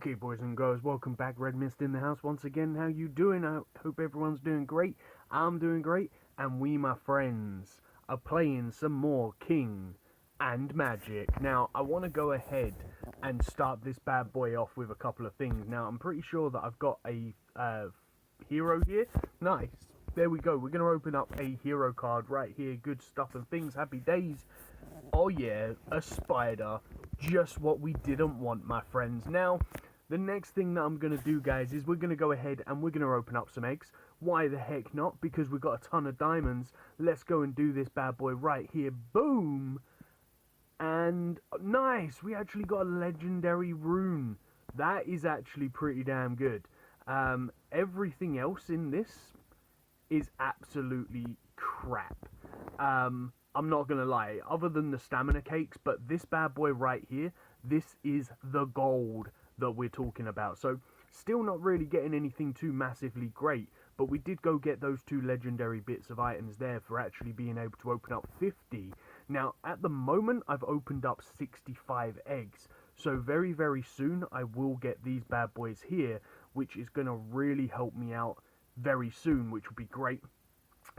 Okay, boys and girls, welcome back. Redmissed in the house once again. How you doing? I hope everyone's doing great. I'm doing great, and we, my friends, are playing some more King and Magic. Now, I want to go ahead and start this bad boy off with a couple of things. Now, I'm pretty sure that I've got a hero here. Nice. There we go. We're going to open up a hero card right here. Good stuff and things. Happy days. Oh yeah, a spider. Just what we didn't want, my friends. Now, the next thing that I'm going to do, guys, is we're going to go ahead and we're going to open up some eggs. Why the heck not? Because we've got a ton of diamonds. Let's go and do this bad boy right here. Boom! And nice! We actually got a legendary rune. That is actually pretty damn good. Everything else in this is absolutely crap. I'm not gonna lie, other than the stamina cakes, but this bad boy right here, this is the gold that we're talking about. So still not really getting anything too massively great, but we did go get those two legendary bits of items there for actually being able to open up 50. Now at the moment I've opened up 65 eggs, so very very soon I will get these bad boys here, which is gonna really help me out very soon, which will be great,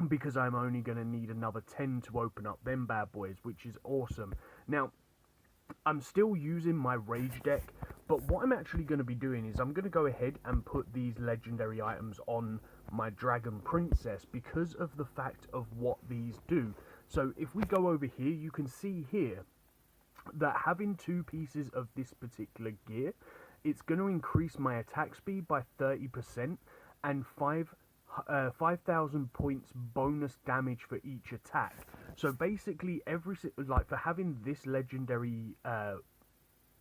because I'm only going to need another 10 to open up them bad boys, which is awesome. Now, I'm still using my rage deck, but what I'm actually going to be doing is I'm going to go ahead and put these legendary items on my dragon princess because of the fact of what these do. So if we go over here, you can see here that having two pieces of this particular gear, it's going to increase my attack speed by 30% and 5,000 points bonus damage for each attack. So basically, for having this legendary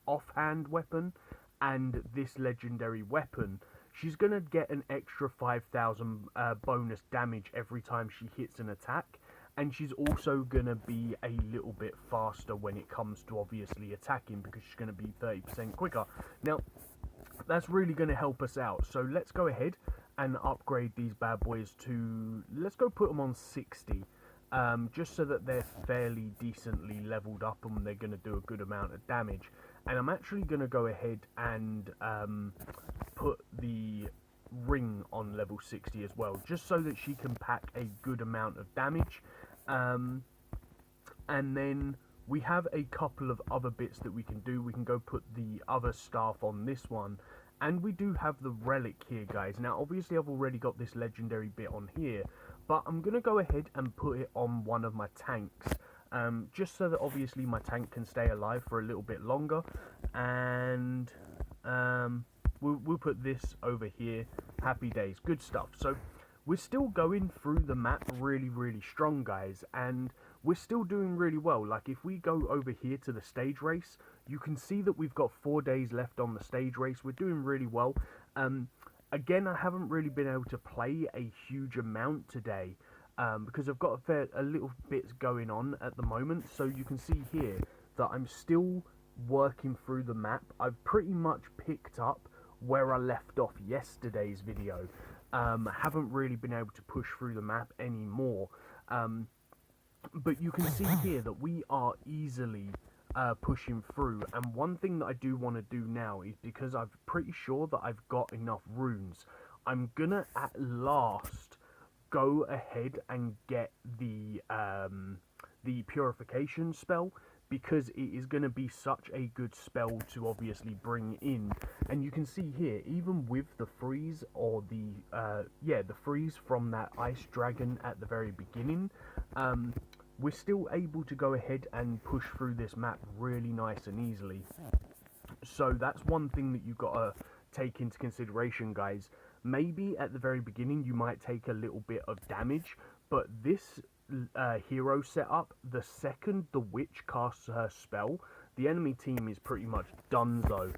offhand weapon and this legendary weapon, she's gonna get an extra 5,000 bonus damage every time she hits an attack, and she's also gonna be a little bit faster when it comes to obviously attacking, because she's gonna be 30% quicker. Now, that's really gonna help us out. So let's go ahead and upgrade these bad boys to, let's go put them on 60, just so that they're fairly decently leveled up and they're going to do a good amount of damage. And I'm actually going to go ahead and put the ring on level 60 as well, just so that she can pack a good amount of damage. And then we have a couple of other bits that we can do. We can go put the other staff on this one. And we do have the relic here, guys. Now, obviously, I've already got this legendary bit on here, but I'm going to go ahead and put it on one of my tanks, just so that, obviously, my tank can stay alive for a little bit longer. And we'll put this over here. Happy days. Good stuff. So we're still going through the map really, really strong, guys, and we're still doing really well. Like, if we go over here to the stage race, you can see that we've got 4 days left on the stage race. We're doing really well. Again, I haven't really been able to play a huge amount today, because I've got a little bits going on at the moment. So you can see here that I'm still working through the map. I've pretty much picked up where I left off yesterday's video. I haven't really been able to push through the map anymore. But you can see here that we are easily pushing through. And one thing that I do want to do now is, because I'm pretty sure that I've got enough runes, I'm gonna at last go ahead and get the purification spell, because it is going to be such a good spell to obviously bring in. And you can see here, even with the freeze, or the freeze from that ice dragon at the very beginning, we're still able to go ahead and push through this map really nice and easily. So that's one thing that you've got to take into consideration, guys. Maybe at the very beginning you might take a little bit of damage, but this hero setup, the second the witch casts her spell, the enemy team is pretty much donezo.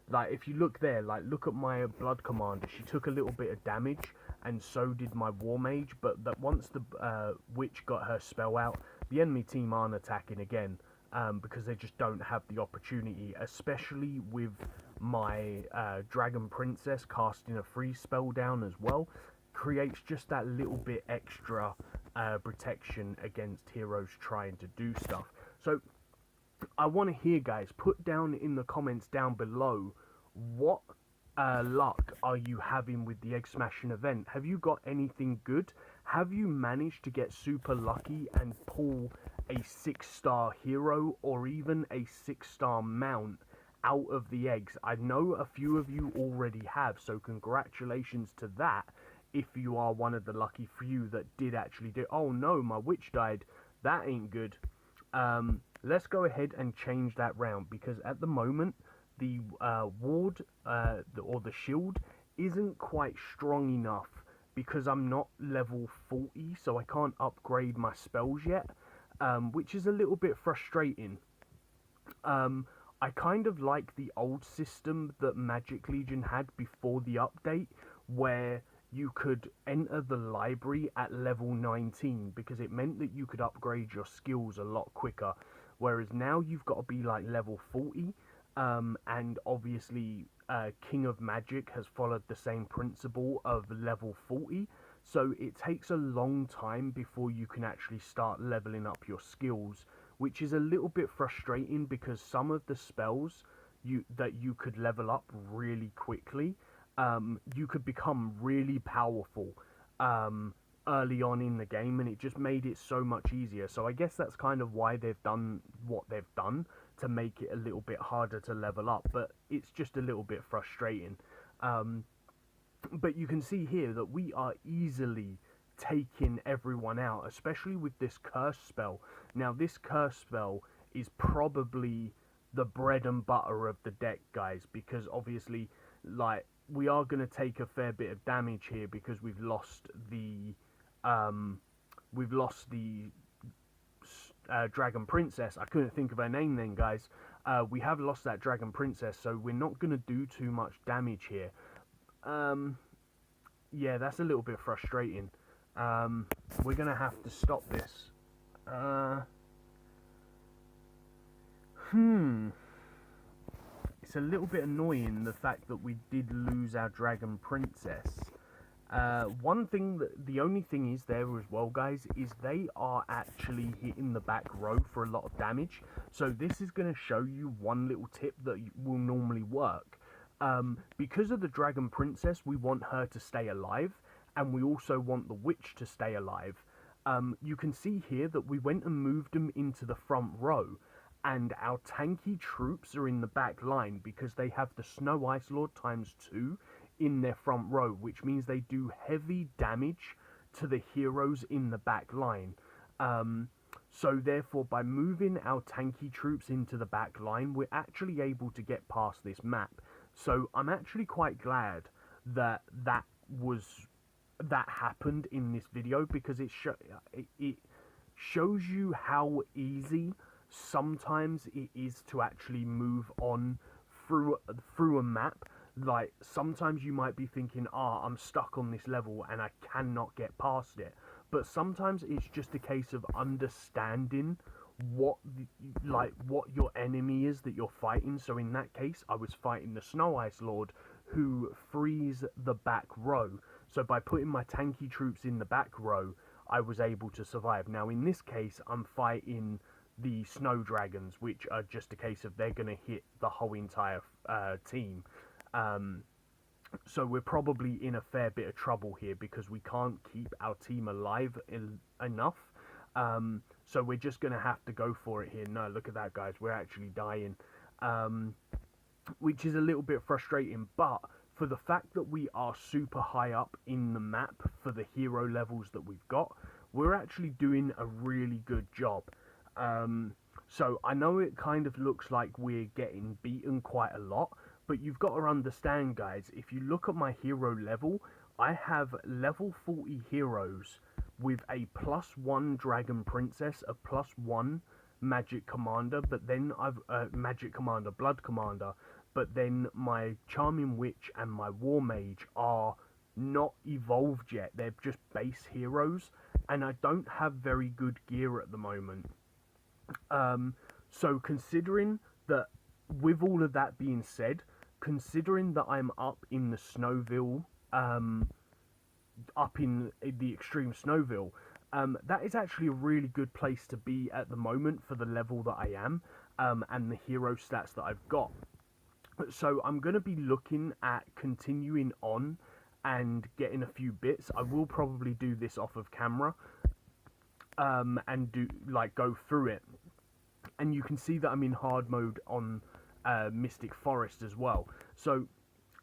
Like, if you look there, like, look at my blood commander, she took a little bit of damage, and so did my war mage, but that once the witch got her spell out, the enemy team aren't attacking again, because they just don't have the opportunity, especially with my dragon princess casting a freeze spell down as well. Creates just that little bit extra protection against heroes trying to do stuff. So I want to hear, guys, put down in the comments down below what luck are you having with the egg smashing event? Have you got anything good? Have you managed to get super lucky and pull a 6-star hero or even a 6-star mount out of the eggs? I know a few of you already have, so congratulations to that if you are one of the lucky few that did actually do. Oh no, my witch died. That ain't good. Let's go ahead and change that round, because at the moment the ward or the shield isn't quite strong enough, because I'm not level 40, so I can't upgrade my spells yet, which is a little bit frustrating. I kind of like the old system that Magic Legion had before the update, where you could enter the library at level 19, because it meant that you could upgrade your skills a lot quicker, whereas now you've got to be like level 40, and obviously King of Magic has followed the same principle of level 40, so it takes a long time before you can actually start leveling up your skills, which is a little bit frustrating, because some of the spells that you could level up really quickly, you could become really powerful early on in the game, and it just made it so much easier. So I guess that's kind of why they've done what they've done, to make it a little bit harder to level up, but it's just a little bit frustrating. But you can see here that we are easily taking everyone out, especially with this curse spell. Now this curse spell is probably the bread and butter of the deck, guys, because obviously, like, we are going to take a fair bit of damage here, because we've lost the Dragon Princess. I couldn't think of her name then, guys. We have lost that Dragon Princess, so we're not going to do too much damage here. Yeah, that's a little bit frustrating. We're going to have to stop this. It's a little bit annoying, the fact that we did lose our Dragon Princess. The only thing is there as well, guys, is they are actually hitting the back row for a lot of damage. So this is going to show you one little tip that will normally work. Because of the Dragon Princess, we want her to stay alive, and we also want the witch to stay alive. You can see here that we went and moved them into the front row, and our tanky troops are in the back line, because they have the Snow Ice Lord ×2 in their front row, which means they do heavy damage to the heroes in the back line. So therefore, by moving our tanky troops into the back line, we're actually able to get past this map. So I'm actually quite glad that that happened in this video, because it shows you how easy sometimes it is to actually move on through a map. Like, sometimes you might be thinking, I'm stuck on this level and I cannot get past it, but sometimes it's just a case of understanding what your enemy is that you're fighting. So in that case, I was fighting the Snow Ice Lord, who frees the back row. So by putting my tanky troops in the back row, I was able to survive. Now in this case, I'm fighting the Snow Dragons, which are just a case of they're going to hit the whole entire team. So we're probably in a fair bit of trouble here, because we can't keep our team alive enough. So we're just going to have to go for it here. No, look at that, guys. We're actually dying, which is a little bit frustrating. But for the fact that we are super high up in the map for the hero levels that we've got, we're actually doing a really good job. So I know it kind of looks like we're getting beaten quite a lot, but you've got to understand, guys, if you look at my hero level, I have level 40 heroes with a +1 Dragon Princess, a +1 Magic Commander, but then I've Magic Commander, Blood Commander, but then my Charming Witch and my War Mage are not evolved yet. They're just base heroes, and I don't have very good gear at the moment. So considering that, with all of that being said, considering that I'm up in the Snowville, up in the extreme Snowville, that is actually a really good place to be at the moment for the level that I am, and the hero stats that I've got. So I'm going to be looking at continuing on and getting a few bits. I will probably do this off of camera, and do like go through it. And you can see that I'm in hard mode on Mystic Forest as well. So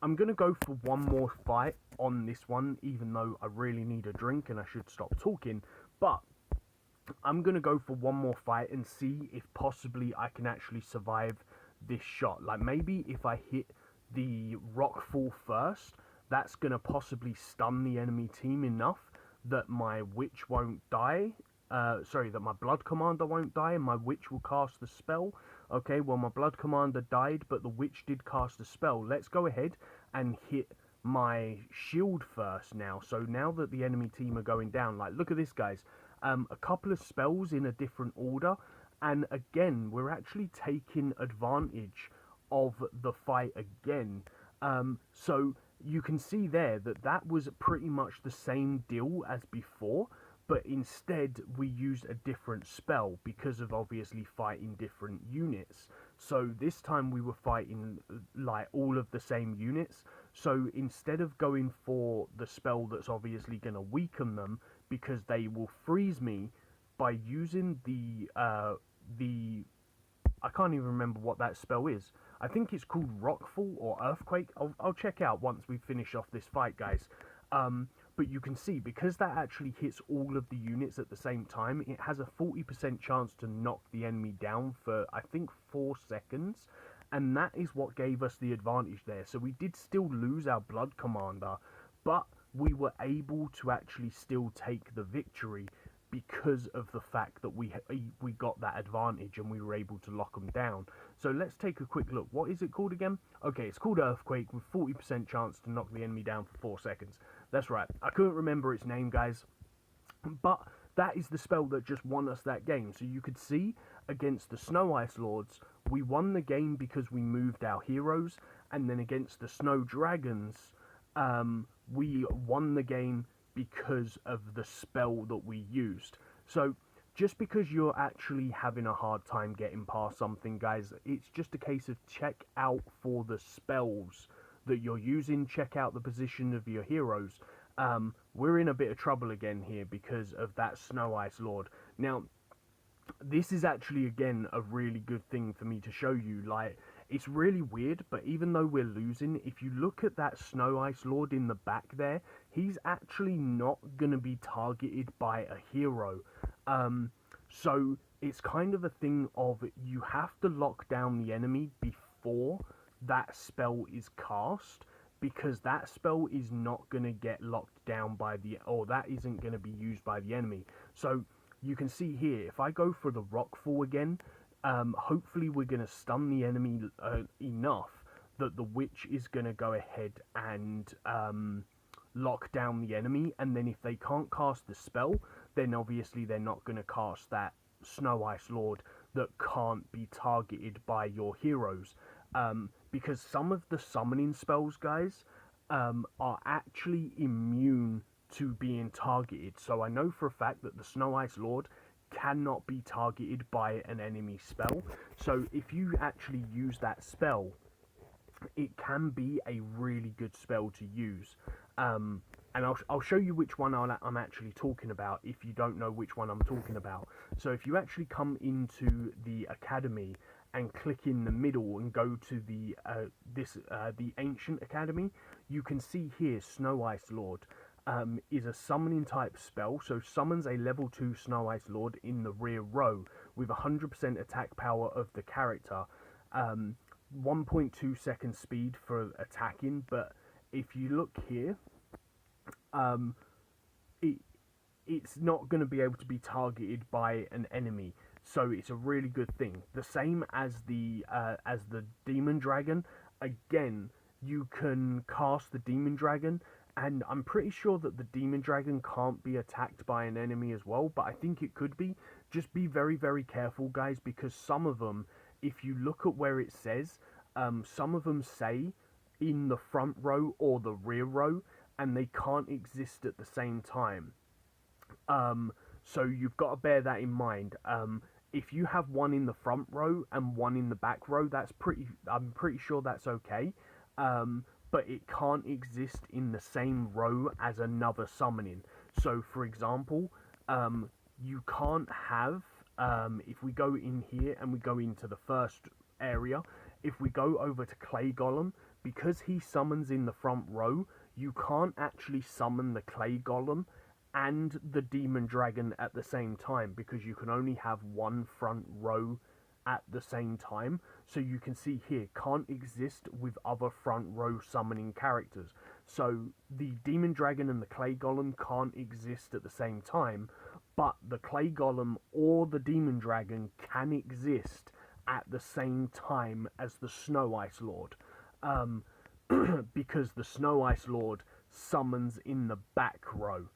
I'm going to go for one more fight on this one, even though I really need a drink and I should stop talking. But I'm going to go for one more fight and see if possibly I can actually survive this shot. Like, maybe if I hit the rockfall first, that's going to possibly stun the enemy team enough that my witch won't die. That my blood commander won't die and my witch will cast the spell. Okay, well, my blood commander died, but the witch did cast a spell. Let's go ahead and hit my shield first now. So now that the enemy team are going down, like, look at this, guys. A couple of spells in a different order, and again, we're actually taking advantage of the fight again. So you can see there that that was pretty much the same deal as before, but instead we used a different spell because of obviously fighting different units. So this time we were fighting like all of the same units. So instead of going for the spell that's obviously going to weaken them because they will freeze me, by using the I can't even remember what that spell is. I think it's called Rockfall or Earthquake. I'll check out once we finish off this fight, guys. But you can see, because that actually hits all of the units at the same time, it has a 40% chance to knock the enemy down for, I think, 4 seconds. And that is what gave us the advantage there. So we did still lose our blood commander, but we were able to actually still take the victory because of the fact that we got that advantage and we were able to lock them down. So let's take a quick look. What is it called again? Okay, it's called Earthquake with 40% chance to knock the enemy down for 4 seconds. That's right. I couldn't remember its name, guys. But that is the spell that just won us that game. So you could see against the Snow Ice Lords, we won the game because we moved our heroes. And then against the Snow Dragons, we won the game because of the spell that we used. So just because you're actually having a hard time getting past something, guys, it's just a case of check out for the spells that you're using, check out the position of your heroes. We're in a bit of trouble again here because of that Snow Ice Lord. Now, this is actually, again, a really good thing for me to show you. Like, it's really weird, but even though we're losing, if you look at that Snow Ice Lord in the back there, he's actually not going to be targeted by a hero. So it's kind of a thing of you have to lock down the enemy before that spell is cast, because that spell is not going to get locked down by that isn't going to be used by the enemy. So you can see here, if I go for the Rockfall again, hopefully we're going to stun the enemy enough that the witch is going to go ahead and lock down the enemy, and then if they can't cast the spell, then obviously they're not going to cast that Snow Ice Lord that can't be targeted by your heroes. Because some of the summoning spells, guys, are actually immune to being targeted. So I know for a fact that the Snow Ice Lord cannot be targeted by an enemy spell. So if you actually use that spell, it can be a really good spell to use. And I'll show you which one I'm actually talking about if you don't know which one I'm talking about. So if you actually come into the Academy and click in the middle and go to the Ancient Academy, you can see here Snow Ice Lord is a summoning type spell. So summons a level 2 Snow Ice Lord in the rear row with 100% attack power of the character. 1.2 second speed for attacking, but if you look here, it's not going to be able to be targeted by an enemy, so it's a really good thing. The same as the Demon Dragon. Again, you can cast the Demon Dragon, and I'm pretty sure that the Demon Dragon can't be attacked by an enemy as well, but I think it could be. Just be very, very careful, guys, because some of them, if you look at where it says, some of them say in the front row or the rear row, and they can't exist at the same time. So you've got to bear that in mind. if you have one in the front row and one in the back row, I'm pretty sure that's okay. But it can't exist in the same row as another summoning. So, for example, you can't have, if we go in here and we go into the first area, if we go over to Clay Golem, because he summons in the front row, you can't actually summon the Clay Golem and the Demon Dragon at the same time, because you can only have one front row at the same time. So you can see here, can't exist with other front row summoning characters. So the Demon Dragon and the Clay Golem can't exist at the same time, but the Clay Golem or the Demon Dragon can exist at the same time as the Snow Ice Lord. Because the Snow Ice Lord summons in the back row.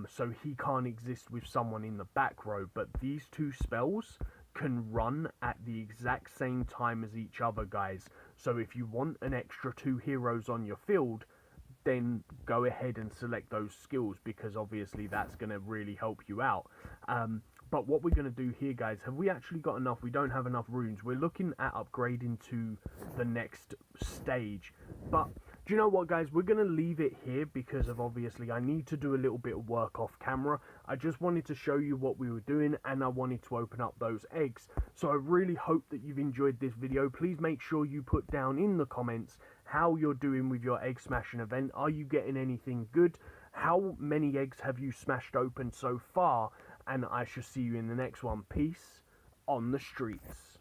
So he can't exist with someone in the back row, but these two spells can run at the exact same time as each other, guys. So if you want an extra 2 heroes on your field, then go ahead and select those skills, because obviously that's going to really help you out. But what we're going to do here, guys, have we actually got enough? We don't have enough runes. We're looking at upgrading to the next stage. But do you know what, guys? We're going to leave it here because of, obviously, I need to do a little bit of work off camera. I just wanted to show you what we were doing, and I wanted to open up those eggs. So I really hope that you've enjoyed this video. Please make sure you put down in the comments how you're doing with your egg smashing event. Are you getting anything good? How many eggs have you smashed open so far? And I shall see you in the next one. Peace on the streets.